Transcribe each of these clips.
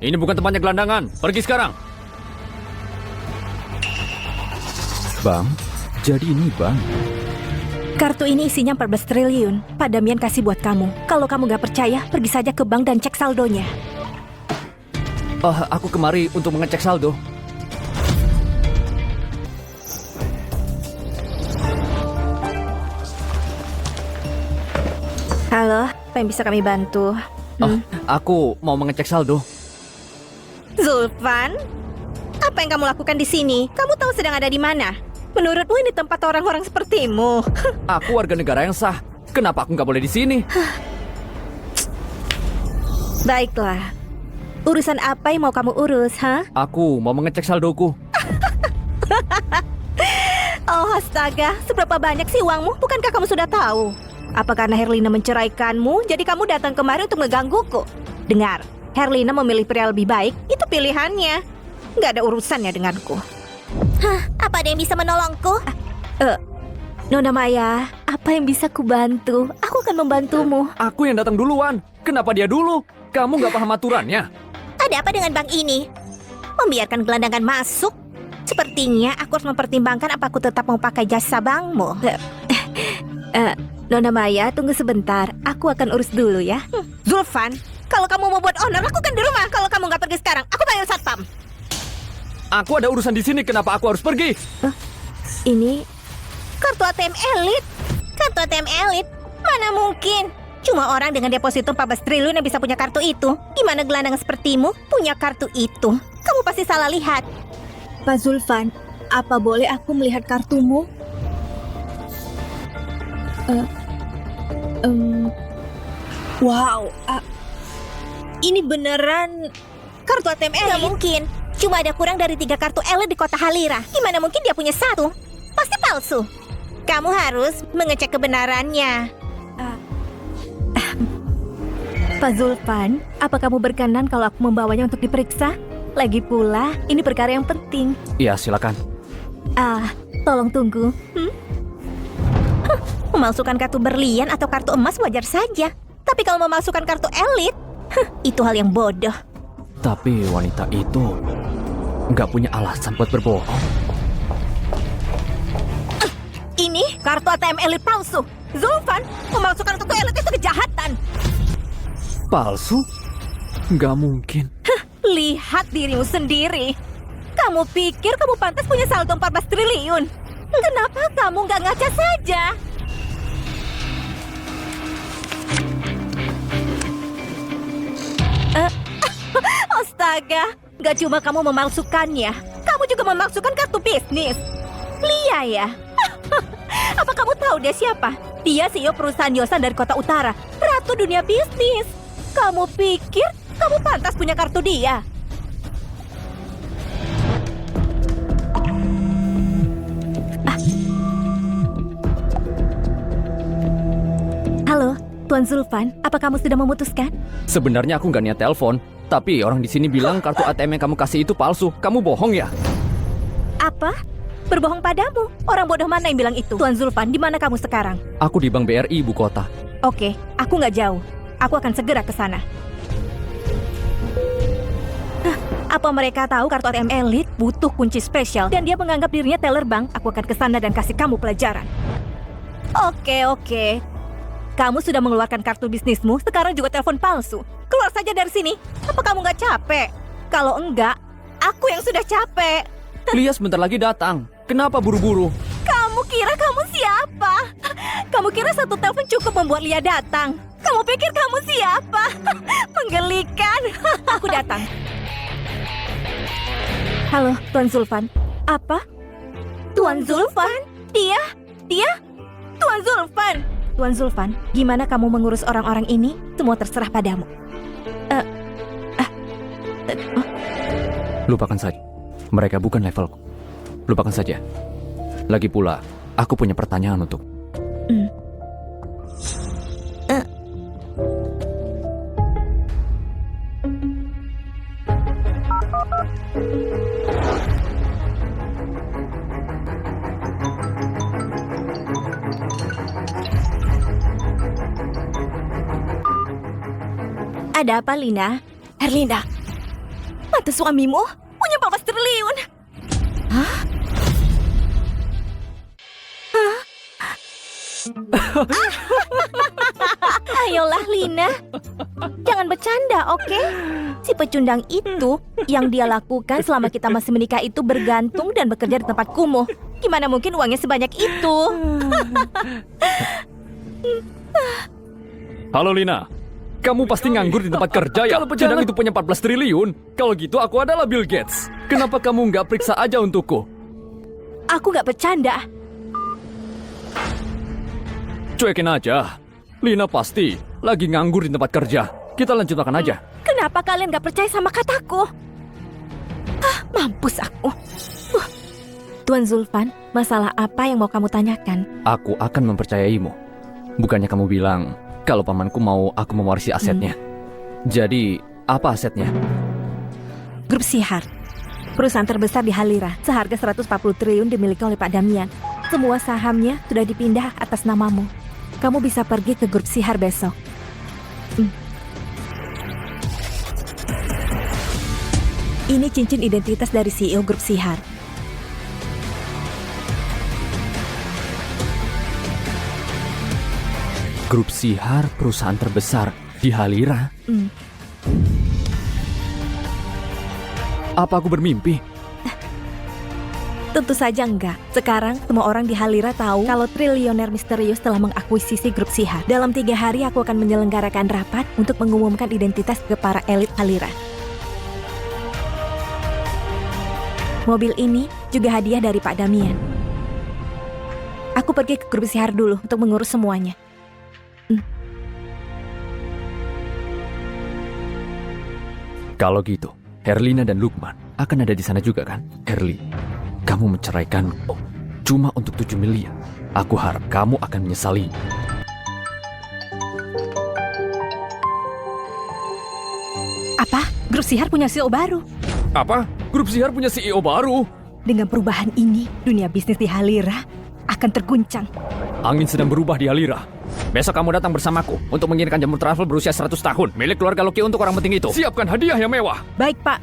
Ini bukan tempatnya gelandangan. Pergi sekarang. Bang, jadi ini bang. Kartu ini isinya 14 triliun. Pak Damian kasih buat kamu. Kalau kamu gak percaya, pergi saja ke bank dan cek saldonya. Aku kemari untuk mengecek saldo. Halo, apa yang bisa kami bantu? Aku mau mengecek saldo. Zulfan? Apa yang kamu lakukan di sini? Kamu tahu sedang ada di mana? Menurutmu ini tempat orang-orang sepertimu? Aku warga negara yang sah. Kenapa aku nggak boleh di sini? Baiklah. Urusan apa yang mau kamu urus, ha? Aku mau mengecek saldoku. Oh, astaga. Seberapa banyak sih uangmu? Bukankah kamu sudah tahu? Apa karena Herlina menceraikanmu, jadi kamu datang kemari untuk menggangguku? Dengar, Herlina memilih pria lebih baik, itu pilihannya. Nggak ada urusannya denganku. Hah, apa ada yang bisa menolongku? Nona Maya, apa yang bisa kubantu? Aku akan membantumu. Aku yang datang duluan. Kenapa dia dulu? Kamu nggak paham aturannya? Ada apa dengan bank ini? Membiarkan gelandangan masuk? Sepertinya aku harus mempertimbangkan apa aku tetap mau pakai jasa bankmu. Nona Maya, tunggu sebentar. Aku akan urus dulu ya. Zulfan, kalau kamu mau buat honor, lakukan di rumah. Kalau kamu nggak pergi sekarang, aku panggil satpam. Aku ada urusan di sini. Kenapa aku harus pergi? Ini kartu ATM elit. Kartu ATM elit? Mana mungkin? Cuma orang dengan deposito 14 triliun yang bisa punya kartu itu. Gimana gelandangan sepertimu punya kartu itu? Kamu pasti salah lihat. Pak Zulfan, apa boleh aku melihat kartumu? Wow, ini beneran kartu ATM Nggak elit? mungkin. Cuma ada kurang dari 3 kartu elit di kota Halira. Gimana mungkin dia punya 1? Pasti palsu. Kamu harus mengecek kebenarannya. Pak Zulfan, apa kamu berkenan kalau aku membawanya untuk diperiksa? Lagi pula, ini perkara yang penting. Iya, silakan. Tolong tunggu. Memasukkan kartu berlian atau kartu emas wajar saja. Tapi kalau memasukkan kartu elit, itu hal yang bodoh. Tapi wanita itu nggak punya alasan buat berbohong. Ini kartu ATM elit palsu. Zulfan, memasukkan kartu elit itu kejahatan. Palsu? Nggak mungkin. Lihat dirimu sendiri. Kamu pikir kamu pantas punya saldo 14 triliun? Kenapa kamu nggak ngaca saja? Astaga, nggak cuma kamu memalsukannya, kamu juga memalsukan kartu bisnis. Lia ya? Apa kamu tahu dia siapa? Dia CEO perusahaan Yosan dari kota utara, ratu dunia bisnis. Kamu pikir kamu pantas punya kartu dia? Halo, Tuan Zulfan, apa kamu sudah memutuskan? Sebenarnya aku nggak niat telepon. Tapi orang di sini bilang kartu ATM yang kamu kasih itu palsu. Kamu bohong ya? Apa? Berbohong padamu? Orang bodoh mana yang bilang itu? Tuan Zulfan, di mana kamu sekarang? Aku di Bank BRI, Ibu Kota. Oke, aku nggak jauh. Aku akan segera ke sana. Apa mereka tahu kartu ATM elit butuh kunci spesial dan dia menganggap dirinya teller bank? Aku akan ke sana dan kasih kamu pelajaran. Oke. Kamu sudah mengeluarkan kartu bisnismu, sekarang juga telepon palsu. Keluar saja dari sini. Apa kamu nggak capek? Kalau enggak, aku yang sudah capek. Lia sebentar lagi datang. Kenapa buru-buru? Kamu kira kamu siapa? Kamu kira satu telepon cukup membuat Lia datang? Kamu pikir kamu siapa? Menggelikan. Aku datang. Halo, Tuan Zulfan. Apa? Tuan Zulfan? Dia? Tuan Zulfan. Tuan Zulfan, gimana kamu mengurus orang-orang ini? Semua terserah padamu. Lupakan saja. Mereka bukan levelku. Lupakan saja. Lagi pula, aku punya pertanyaan untuk. Ada apa, Lina? Herlinda, Mantan suamimu punya 14 triliun. Hah? Ayolah Lina, jangan bercanda, oke? Si pecundang itu yang dia lakukan selama kita masih menikah itu bergantung dan bekerja di tempat kumuh. Gimana mungkin uangnya sebanyak itu? Halo Lina, kamu pasti nganggur di tempat kerja ya? Kalau pecundang itu punya 14 triliun, kalau gitu aku adalah Bill Gates. Kenapa kamu nggak periksa aja untukku? Aku gak bercanda. Cuekin aja. Lina pasti lagi nganggur di tempat kerja. Kita lanjut makan aja. Kenapa kalian gak percaya sama kataku? Mampus aku. Tuan Zulfan, masalah apa yang mau kamu tanyakan? Aku akan mempercayaimu. Bukannya kamu bilang kalau pamanku mau aku mewarisi asetnya. Jadi, apa asetnya? Grup Sihar, perusahaan terbesar di Halira, seharga 140 triliun dimiliki oleh Pak Damian. Semua sahamnya sudah dipindah atas namamu. Kamu bisa pergi ke Grup Sihar besok. Ini cincin identitas dari CEO Grup Sihar. Grup Sihar, perusahaan terbesar di Halira. Apa aku bermimpi? Tentu saja enggak. Sekarang semua orang di Halira tahu kalau triliuner misterius telah mengakuisisi Grup Sihar. Dalam 3 hari aku akan menyelenggarakan rapat untuk mengumumkan identitas ke para elit Halira. Mobil ini juga hadiah dari Pak Damian. Aku pergi ke Grup Sihar dulu untuk mengurus semuanya. Kalau gitu, Herlina dan Lukman akan ada di sana juga kan? Herli, kamu menceraikanku cuma untuk 7 miliar. Aku harap kamu akan menyesali. Apa? Grup Sihar punya CEO baru? Apa? Grup Sihar punya CEO baru? Dengan perubahan ini, dunia bisnis di Halira akan terguncang. Angin sedang berubah di Halira. Besok kamu datang bersamaku untuk mengirimkan jamur travel berusia 100 tahun milik keluarga Loki untuk orang penting itu. Siapkan hadiah yang mewah. Baik, Pak.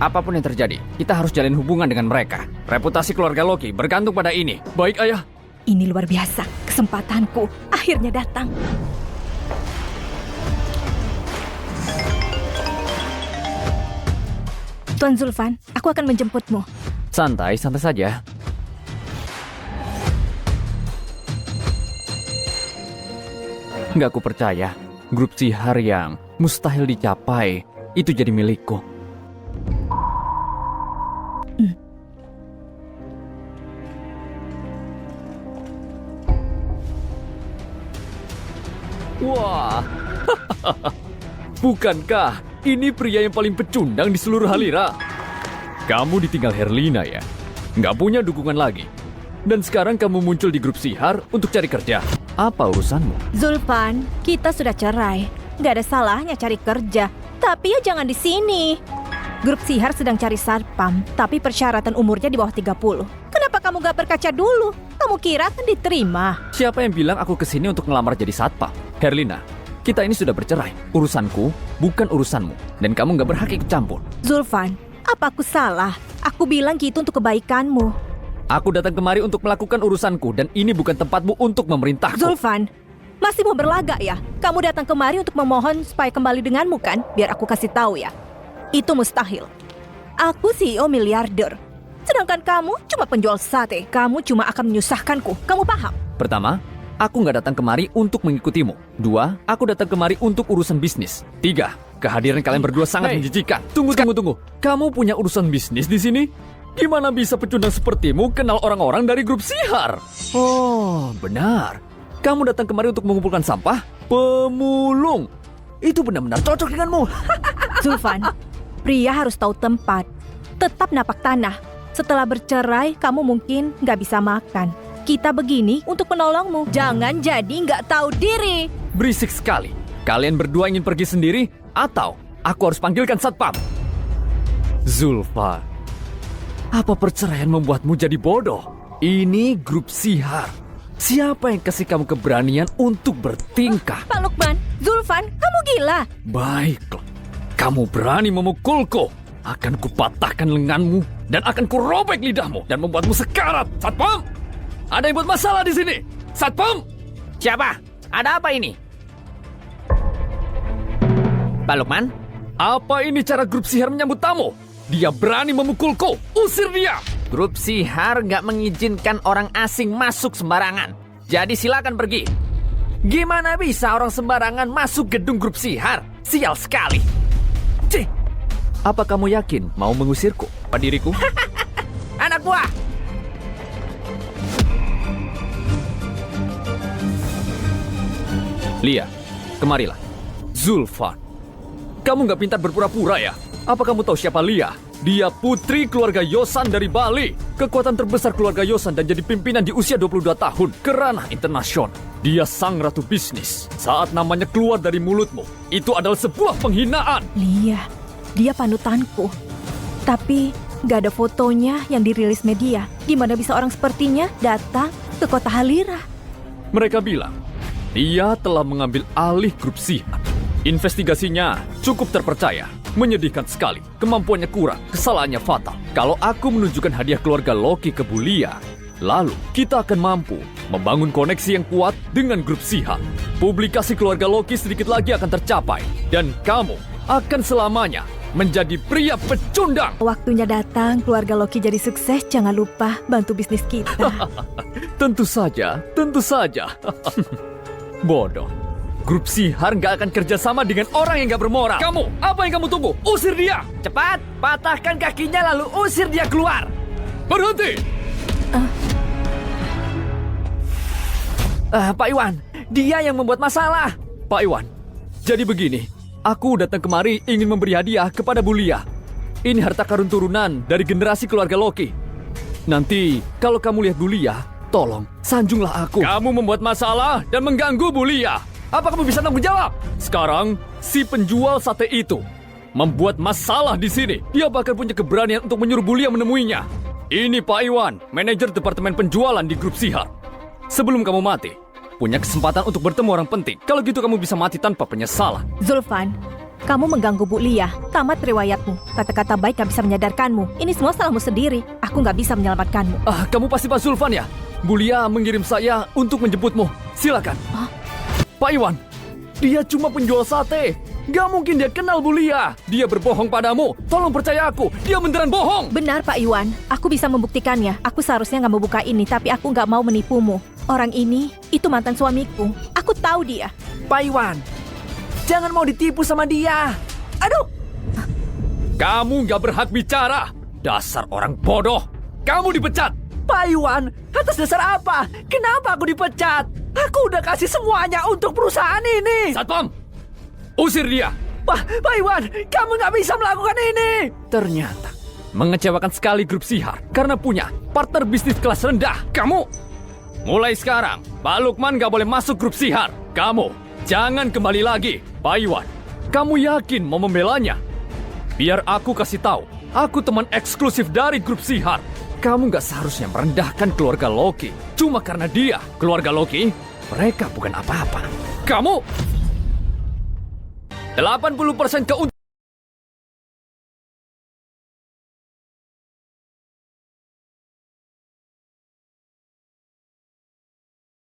Apapun yang terjadi, kita harus jalin hubungan dengan mereka. Reputasi keluarga Loki bergantung pada ini. Baik, Ayah. Ini luar biasa. Kesempatanku akhirnya datang. Tuan Zulfan, aku akan menjemputmu. Santai saja. Nggak aku percaya, Grup Sihar yang mustahil dicapai itu jadi milikku. Wah, bukankah ini pria yang paling pecundang di seluruh Halira? Kamu ditinggal Herlina ya? Nggak punya dukungan lagi. Dan sekarang kamu muncul di Grup Sihar untuk cari kerja. Apa urusanmu? Zulfan, kita sudah cerai. Nggak ada salahnya cari kerja. Tapi ya jangan di sini. Grup Sihar sedang cari satpam, tapi persyaratan umurnya di bawah 30. Kenapa kamu nggak berkaca dulu? Kamu kira akan diterima? Siapa yang bilang aku kesini untuk ngelamar jadi satpam? Herlina, kita ini sudah bercerai. Urusanku bukan urusanmu. Dan kamu nggak berhak ikut campur. Zulfan, apa aku salah? Aku bilang gitu untuk kebaikanmu. Aku datang kemari untuk melakukan urusanku. Dan ini bukan tempatmu untuk memerintahku. Zulfan, masih mau berlagak ya? Kamu datang kemari untuk memohon supaya kembali denganmu kan? Biar aku kasih tahu ya. Itu mustahil. Aku CEO miliarder. Sedangkan kamu cuma penjual sate. Kamu cuma akan menyusahkanku. Kamu paham? Pertama, aku nggak datang kemari untuk mengikutimu. 2, aku datang kemari untuk urusan bisnis. 3, kehadiran kalian berdua sangat menjijikan. Tunggu. Kamu punya urusan bisnis di sini? Gimana bisa pecundang sepertimu kenal orang-orang dari Grup Sihar? Oh, benar. Kamu datang kemari untuk mengumpulkan sampah? Pemulung. Itu benar-benar cocok denganmu. Zulfan, pria harus tahu tempat. Tetap napak tanah. Setelah bercerai, kamu mungkin nggak bisa makan. Kita begini untuk menolongmu. Jangan jadi nggak tahu diri. Berisik sekali. Kalian berdua ingin pergi sendiri? Atau aku harus panggilkan satpam? Zulfan, apa perceraian membuatmu jadi bodoh? Ini Grup Sihar. Siapa yang kasih kamu keberanian untuk bertingkah? Pak Lukman, Zulfan, kamu gila. Baiklah, kamu berani memukulku. Akan kupatahkan lenganmu dan akan kurobek lidahmu dan membuatmu sekarat. Satpam! Ada yang buat masalah di sini. Satpam! Siapa? Ada apa ini? Pak Lukman? Apa ini cara grup sihir menyambut tamu? Dia berani memukulku. Usir dia! Grup Sihar nggak mengizinkan orang asing masuk sembarangan. Jadi silakan pergi. Gimana bisa orang sembarangan masuk gedung grup Sihar? Sial sekali. Cih! Apa kamu yakin mau mengusirku, Pak diriku? Anak buah! Lia, kemarilah. Zulfan. Kamu nggak pintar berpura-pura ya? Apa kamu tahu siapa Lia? Dia putri keluarga Yosan dari Bali. Kekuatan terbesar keluarga Yosan dan jadi pimpinan di usia 22 tahun. Kerana internasional. Dia sang ratu bisnis. Saat namanya keluar dari mulutmu, itu adalah sebuah penghinaan. Lia, dia panutanku. Tapi nggak ada fotonya yang dirilis media. Gimana bisa orang sepertinya datang ke kota Halira? Mereka bilang, dia telah mengambil alih grup Sihar. Investigasinya cukup terpercaya. Menyedihkan sekali. Kemampuannya kurang, kesalahannya fatal. Kalau aku menunjukkan hadiah keluarga Loki ke Bulia, lalu kita akan mampu membangun koneksi yang kuat dengan grup Sihar. Publikasi keluarga Loki sedikit lagi akan tercapai. Dan kamu akan selamanya menjadi pria pecundang. Waktunya datang, keluarga Loki jadi sukses. Jangan lupa bantu bisnis kita. Tentu saja, tentu saja. Bodoh. Grup Sihar nggak akan kerjasama dengan orang yang nggak bermoral. Kamu, apa yang kamu tunggu? Usir dia! Cepat, patahkan kakinya lalu usir dia keluar. Berhenti! Pak Iwan, dia yang membuat masalah. Pak Iwan, jadi begini. Aku datang kemari ingin memberi hadiah kepada Bulia. Ini harta karun turunan dari generasi keluarga Loki. Nanti, kalau kamu lihat Bulia, tolong sanjunglah aku. Kamu membuat masalah dan mengganggu Bulia. Apa kamu bisa tanggung jawab? Sekarang, si penjual sate itu membuat masalah di sini. Dia bahkan punya keberanian untuk menyuruh Bulia menemuinya. Ini Pak Iwan, manajer departemen penjualan di grup Sihar. Sebelum kamu mati, punya kesempatan untuk bertemu orang penting. Kalau gitu kamu bisa mati tanpa penyesalan. Zulfan, kamu mengganggu Bu Lia. Tamat riwayatmu. Kata-kata baik gak bisa menyadarkanmu. Ini semua salahmu sendiri. Aku gak bisa menyelamatkanmu. Kamu pasti Pak Zulfan ya? Bulia mengirim saya untuk menjemputmu. Silakan. Pak Iwan, dia cuma penjual sate. Gak mungkin dia kenal Bulia. Dia berbohong padamu. Tolong percaya aku. Dia beneran bohong. Benar Pak Iwan, aku bisa membuktikannya. Aku seharusnya gak membuka ini, tapi aku gak mau menipumu. Orang ini, itu mantan suamiku. Aku tahu dia. Pak Iwan, jangan mau ditipu sama dia. Aduh! Kamu gak berhak bicara. Dasar orang bodoh. Kamu dipecat. Pak Iwan, atas dasar apa? Kenapa aku dipecat? Aku udah kasih semuanya untuk perusahaan ini. Satpam, usir dia. Pak Iwan, kamu nggak bisa melakukan ini. Ternyata mengecewakan sekali grup Sihar karena punya partner bisnis kelas rendah. Kamu, mulai sekarang, Pak Lukman gak boleh masuk grup Sihar. Kamu, jangan kembali lagi. Pak Iwan, kamu yakin mau membelanya? Biar aku kasih tahu, aku teman eksklusif dari grup Sihar. Kamu gak seharusnya merendahkan keluarga Loki. Cuma karena dia, keluarga Loki, mereka bukan apa-apa. Kamu 80% keuntungan.